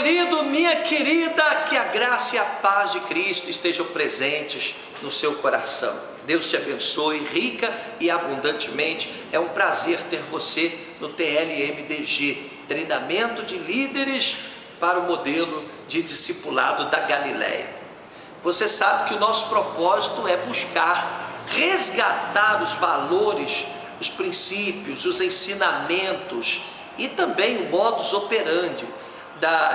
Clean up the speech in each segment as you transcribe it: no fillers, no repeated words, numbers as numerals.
querido, minha querida, que a graça e a paz de Cristo estejam presentes no seu coração. Deus te abençoe rica e abundantemente. É um prazer ter você no TLMDG, treinamento de líderes para o modelo de discipulado da Galileia. Você sabe que o nosso propósito é buscar resgatar os valores, os princípios, os ensinamentos e também o modus operandi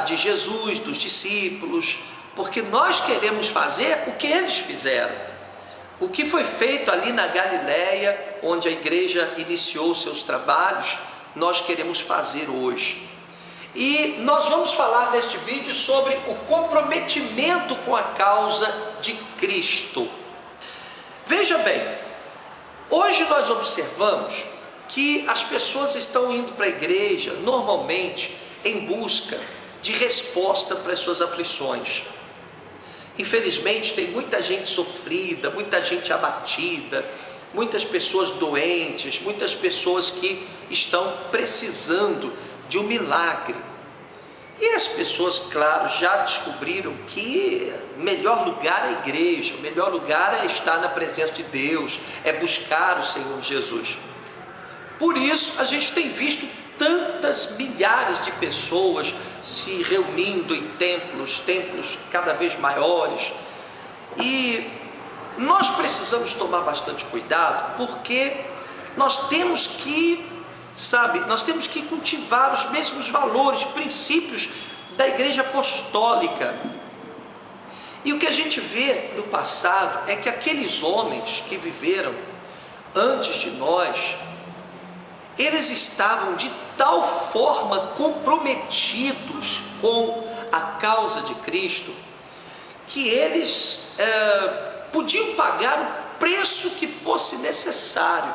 de Jesus, dos discípulos, porque nós queremos fazer o que eles fizeram. O que foi feito ali na Galileia, onde a igreja iniciou seus trabalhos, nós queremos fazer hoje. E nós vamos falar neste vídeo sobre o comprometimento com a causa de Cristo. Veja bem, hoje nós observamos que as pessoas estão indo para a igreja normalmente em busca de resposta para as suas aflições. Infelizmente tem muita gente sofrida, muita gente abatida, muitas pessoas doentes, muitas pessoas que estão precisando de um milagre. E as pessoas, claro, já descobriram que o melhor lugar é a igreja, o melhor lugar é estar na presença de Deus, é buscar o Senhor Jesus. Por isso a gente tem visto tantas milhares de pessoas se reunindo em templos cada vez maiores. E nós precisamos tomar bastante cuidado, porque nós temos que cultivar os mesmos valores, princípios da igreja apostólica. E o que a gente vê no passado é que aqueles homens que viveram antes de nós, eles estavam de tal forma comprometidos com a causa de Cristo, que eles podiam pagar o preço que fosse necessário.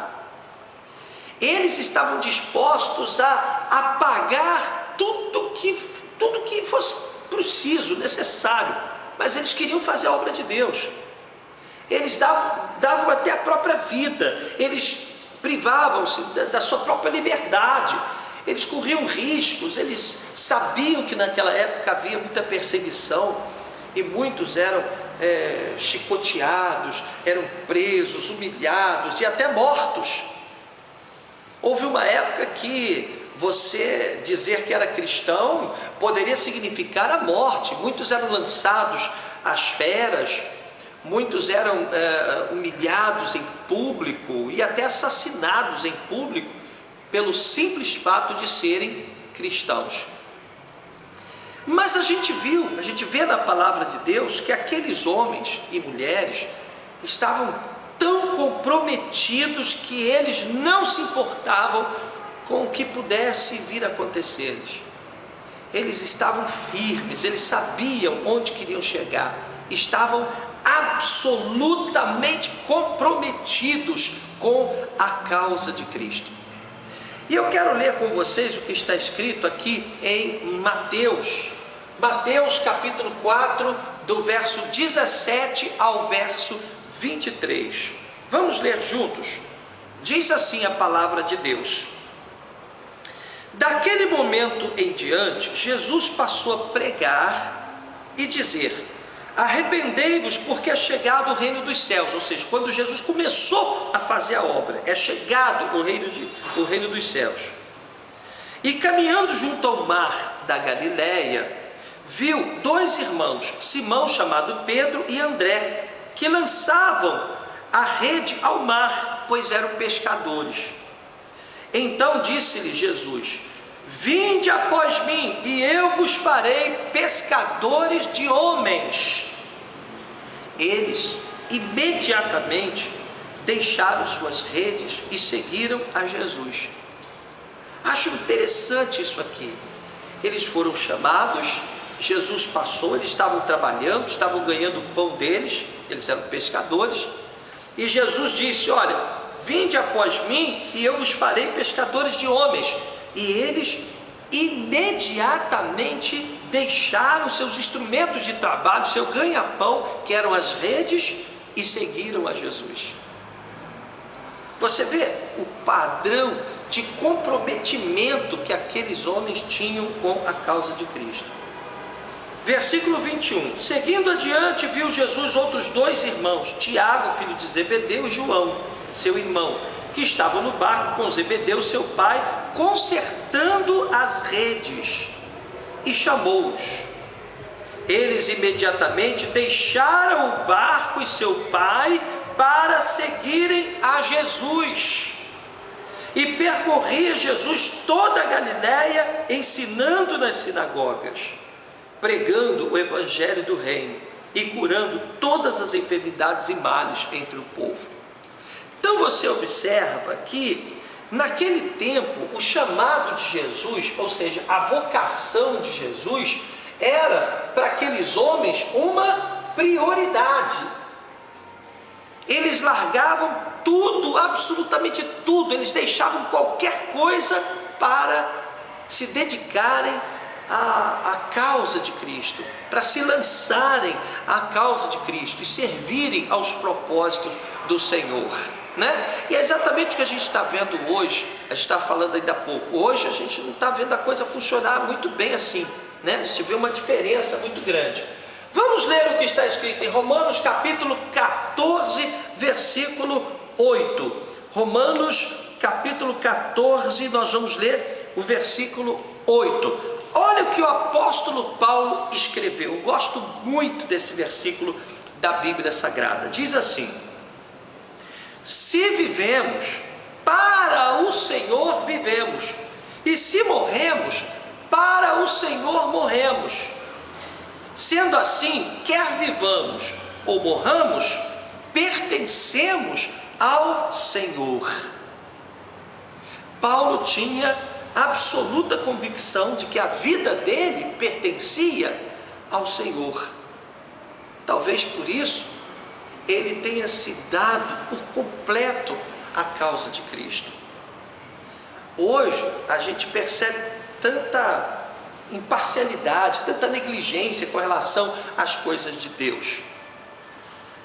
Eles estavam dispostos a pagar tudo que fosse preciso, necessário, mas eles queriam fazer a obra de Deus. Eles davam até a própria vida, eles privavam-se da sua própria liberdade, eles corriam riscos, eles sabiam que naquela época havia muita perseguição e muitos eram chicoteados, eram presos, humilhados e até mortos. Houve uma época que você dizer que era cristão poderia significar a morte. Muitos eram lançados às feras, muitos eram humilhados em público e até assassinados em público pelo simples fato de serem cristãos. Mas a gente vê na palavra de Deus que aqueles homens e mulheres estavam tão comprometidos que eles não se importavam com o que pudesse vir a acontecer-lhes. Eles estavam firmes, eles sabiam onde queriam chegar, estavam absolutamente comprometidos com a causa de Cristo. E eu quero ler com vocês o que está escrito aqui em Mateus capítulo 4, do verso 17 ao verso 23. Vamos ler juntos. Diz assim a palavra de Deus: daquele momento em diante, Jesus passou a pregar e dizer: arrependei-vos, porque é chegado o reino dos céus. Ou seja, quando Jesus começou a fazer a obra, é chegado o reino dos céus. E caminhando junto ao mar da Galileia, viu dois irmãos, Simão chamado Pedro e André, que lançavam a rede ao mar, pois eram pescadores. Então disse-lhe Jesus: vinde após mim, e eu vos farei pescadores de homens. Eles imediatamente deixaram suas redes e seguiram a Jesus. Acho interessante isso aqui. Eles foram chamados, Jesus passou, eles estavam trabalhando, estavam ganhando o pão deles, eles eram pescadores, e Jesus disse: olha, vinde após mim e eu vos farei pescadores de homens. E eles imediatamente deixaram seus instrumentos de trabalho, seu ganha-pão, que eram as redes, e seguiram a Jesus. Você vê o padrão de comprometimento que aqueles homens tinham com a causa de Cristo. Versículo 21. Seguindo adiante, viu Jesus outros dois irmãos, Tiago, filho de Zebedeu, e João, seu irmão, que estavam no barco com Zebedeu, seu pai, consertando as redes, e chamou-os. Eles imediatamente deixaram o barco e seu pai para seguirem a Jesus. E percorria Jesus toda a Galiléia, ensinando nas sinagogas, pregando o evangelho do reino e curando todas as enfermidades e males entre o povo. Então você observa que naquele tempo o chamado de Jesus, ou seja, a vocação de Jesus, era para aqueles homens uma prioridade. Eles largavam tudo, absolutamente tudo, eles deixavam qualquer coisa para se dedicarem à causa de Cristo, para se lançarem à causa de Cristo e servirem aos propósitos do Senhor, né? E é exatamente o que a gente está vendo hoje. A gente está falando ainda há pouco, hoje a gente não está vendo a coisa funcionar muito bem assim, né? A gente vê uma diferença muito grande. Vamos ler o que está escrito em Romanos capítulo 14, versículo 8. Romanos capítulo 14, nós vamos ler o versículo 8. Olha o que o apóstolo Paulo escreveu. Eu gosto muito desse versículo da Bíblia Sagrada. Diz assim: se vivemos, para o Senhor vivemos, e se morremos, para o Senhor morremos. Sendo assim, quer vivamos ou morramos, pertencemos ao Senhor. Paulo tinha absoluta convicção de que a vida dele pertencia ao Senhor. Talvez por isso ele tenha se dado por completo à causa de Cristo. Hoje a gente percebe tanta imparcialidade, tanta negligência com relação às coisas de Deus.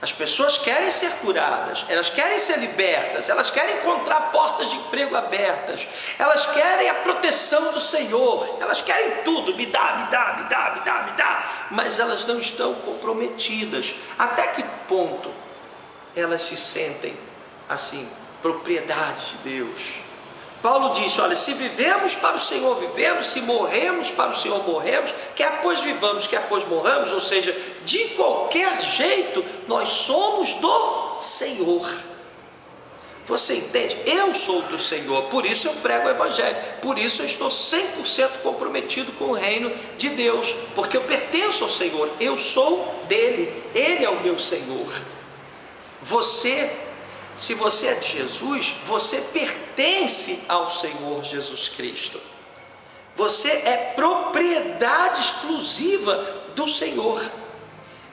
As pessoas querem ser curadas, elas querem ser libertas, elas querem encontrar portas de emprego abertas, elas querem a proteção do Senhor, elas querem tudo, me dá, mas elas não estão comprometidas. Até que ponto elas se sentem assim, propriedade de Deus? Paulo disse: olha, se vivemos para o Senhor vivemos, se morremos para o Senhor morremos, quer pois vivamos, quer pois morramos, ou seja, de qualquer jeito nós somos do Senhor. Você entende? Eu sou do Senhor, por isso eu prego o Evangelho, por isso eu estou 100% comprometido com o reino de Deus, porque eu pertenço ao Senhor, eu sou dele, ele é o meu Senhor. Se você é de Jesus, você pertence ao Senhor Jesus Cristo. Você é propriedade exclusiva do Senhor.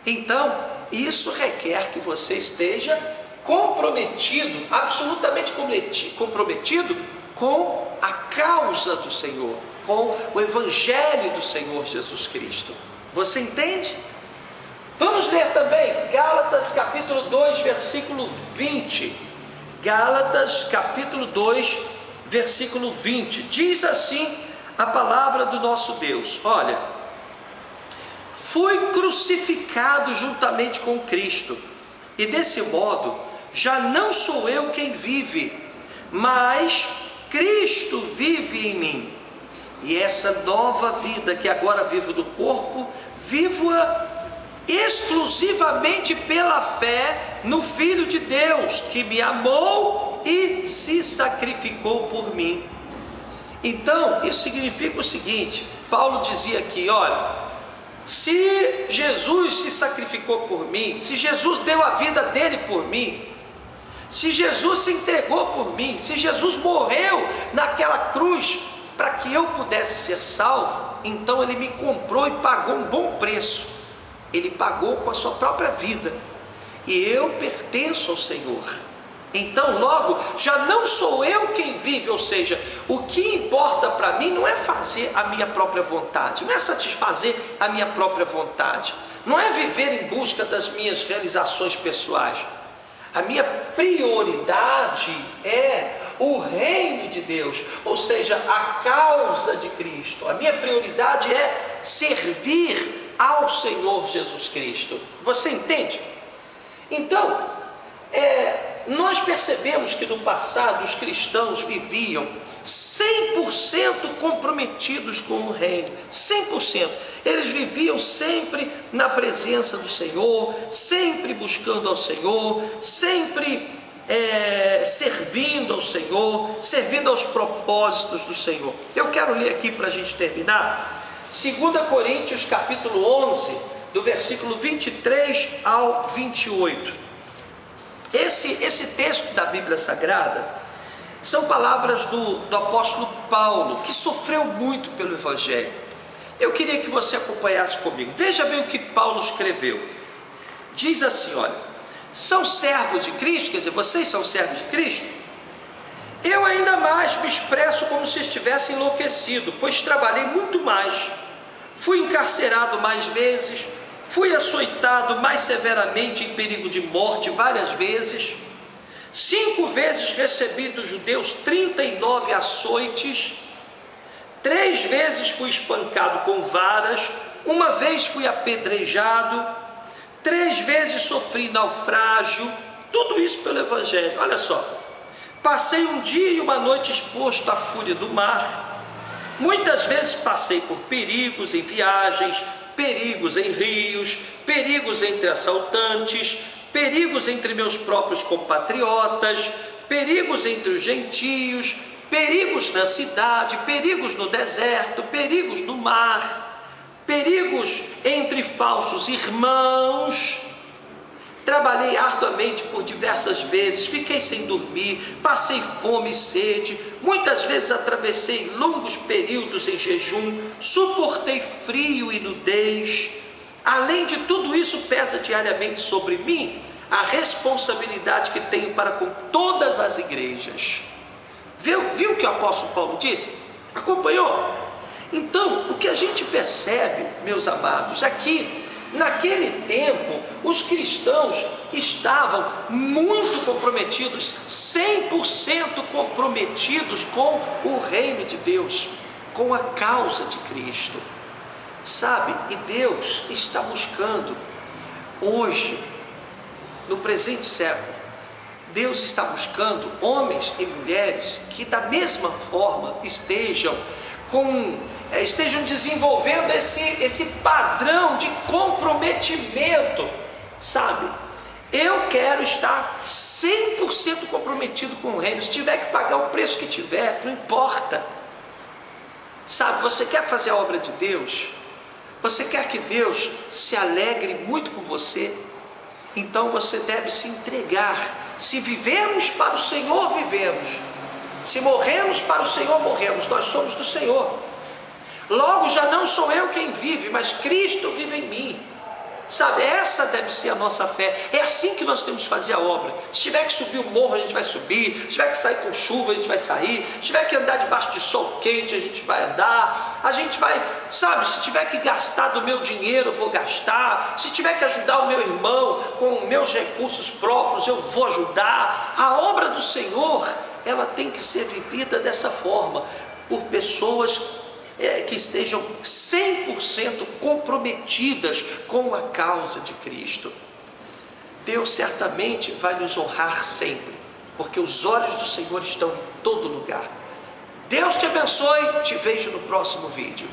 Então, isso requer que você esteja comprometido, absolutamente comprometido com a causa do Senhor, com o Evangelho do Senhor Jesus Cristo. Você entende? Vamos ler também Gálatas capítulo 2, versículo 20. Gálatas capítulo 2, versículo 20. Diz assim a palavra do nosso Deus: olha, fui crucificado juntamente com Cristo, e desse modo já não sou eu quem vive, mas Cristo vive em mim. E essa nova vida que agora vivo do corpo, vivo-a exclusivamente pela fé no Filho de Deus, que me amou e se sacrificou por mim. Então, isso significa o seguinte: Paulo dizia aqui, olha, se Jesus se sacrificou por mim, se Jesus deu a vida dele por mim, se Jesus se entregou por mim, se Jesus morreu naquela cruz para que eu pudesse ser salvo, então ele me comprou e pagou um bom preço. Ele pagou com a sua própria vida, e eu pertenço ao Senhor. Então logo, já não sou eu quem vive, ou seja, o que importa para mim não é fazer a minha própria vontade, não é satisfazer a minha própria vontade, não é viver em busca das minhas realizações pessoais. A minha prioridade é o reino de Deus, ou seja, a causa de Cristo. A minha prioridade é servir ao Senhor Jesus Cristo. Você entende? Então, nós percebemos que no passado os cristãos viviam 100% comprometidos com o reino, 100%. Eles viviam sempre na presença do Senhor, sempre buscando ao Senhor, sempre servindo ao Senhor, servindo aos propósitos do Senhor. Eu quero ler aqui para a gente terminar, 2 Coríntios capítulo 11, do versículo 23 ao 28. Esse texto da Bíblia Sagrada são palavras do apóstolo Paulo, que sofreu muito pelo Evangelho. Eu queria que você acompanhasse comigo. Veja bem o que Paulo escreveu. Diz assim, olha: são servos de Cristo, quer dizer, vocês são servos de Cristo? Eu ainda mais me expresso como se estivesse enlouquecido, pois trabalhei muito mais. Fui encarcerado mais vezes, fui açoitado mais severamente, em perigo de morte várias vezes. 5 vezes recebi dos judeus 39 açoites, 3 vezes fui espancado com varas, 1 vez fui apedrejado, 3 vezes sofri naufrágio, tudo isso pelo Evangelho. Olha só, passei um dia e uma noite exposto à fúria do mar, muitas vezes passei por perigos em viagens, perigos em rios, perigos entre assaltantes, perigos entre meus próprios compatriotas, perigos entre os gentios, perigos na cidade, perigos no deserto, perigos no mar, perigos entre falsos irmãos. Trabalhei arduamente por diversas vezes, fiquei sem dormir, passei fome e sede, muitas vezes atravessei longos períodos em jejum, suportei frio e nudez. Além de tudo isso, pesa diariamente sobre mim a responsabilidade que tenho para com todas as igrejas. Viu o que o apóstolo Paulo disse? Acompanhou? Então, o que a gente percebe, meus amados, aqui, naquele tempo, os cristãos estavam muito comprometidos, 100% comprometidos com o reino de Deus, com a causa de Cristo. Sabe, e Deus está buscando hoje, no presente século, Deus está buscando homens e mulheres que da mesma forma estejam desenvolvendo esse padrão de comprometimento, sabe? Eu quero estar 100% comprometido com o reino, se tiver que pagar o preço que tiver, não importa. Sabe, você quer fazer a obra de Deus? Você quer que Deus se alegre muito com você? Então você deve se entregar. Se vivemos para o Senhor, vivemos. Se morremos para o Senhor, morremos. Nós somos do Senhor. Logo já não sou eu quem vive, mas Cristo vive em mim. Sabe, essa deve ser a nossa fé. É assim que nós temos que fazer a obra. Se tiver que subir o morro, a gente vai subir. Se tiver que sair com chuva, a gente vai sair. Se tiver que andar debaixo de sol quente, a gente vai andar. A gente vai, sabe, se tiver que gastar do meu dinheiro, eu vou gastar. Se tiver que ajudar o meu irmão com meus recursos próprios, eu vou ajudar. A obra do Senhor, ela tem que ser vivida dessa forma, por pessoas que estejam 100% comprometidas com a causa de Cristo. Deus certamente vai nos honrar sempre, porque os olhos do Senhor estão em todo lugar. Deus te abençoe, te vejo no próximo vídeo.